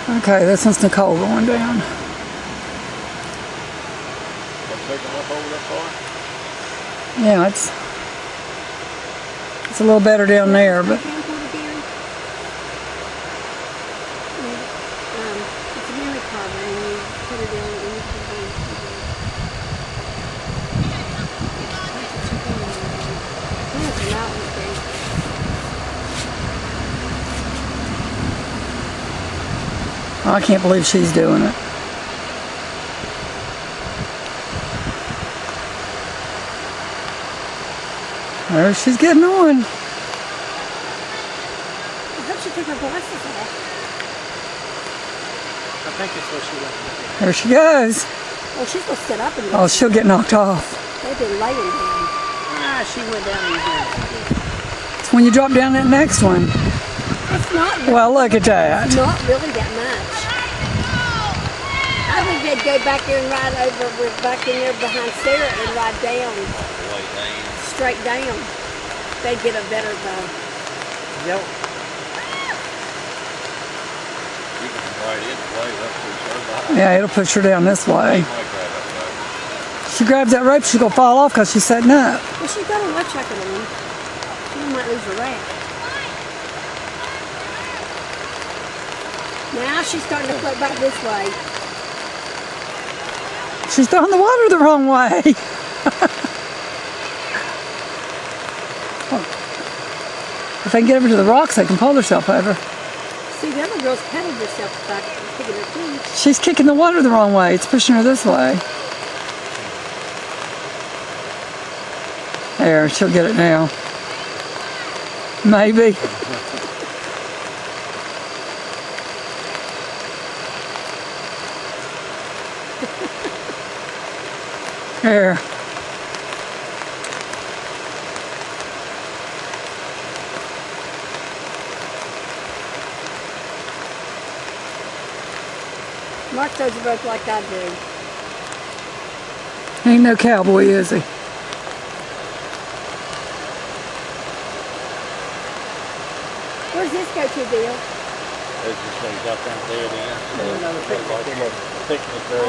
Okay, this one's Nicole going down. Pick them up over that far? Yeah, it's a little better down there, but It's a memory card, and you put it in and you can do it's a mountain thing. I can't believe she's doing it. There she's getting on. I hope she took her glasses off. I think it's where she left it. There she goes. Oh, she's going to sit up and Oh, she'll get knocked off. They've been laying down. Ah, she went down easier. It's when you drop down that next one. It's not really, Well, look at that. not really that much. I think they'd go back there and ride over. We're back in there behind Sarah and ride down, Way down. straight down. They'd get a better Yep. You can ride it way up to her behind. Yeah, it'll push her down this way. You might grab that rope. She grabs that rope, she's going to fall off because she's setting up. Well, she's got a watch jacket on. She might lose her rack. Now she's starting to float back this way. She's throwing the water the wrong way. If they can get over to the rocks, they can pull herself over. See, the other girl's pedaled herself back, kicking her teeth. She's kicking the water the wrong way. It's pushing her this way. There, she'll get it now. Maybe. There. Mark those both like I do. Ain't no cowboy, is he? Where's this go to, Bill? It's just when you got them dead in. Another picnic. Picnic area.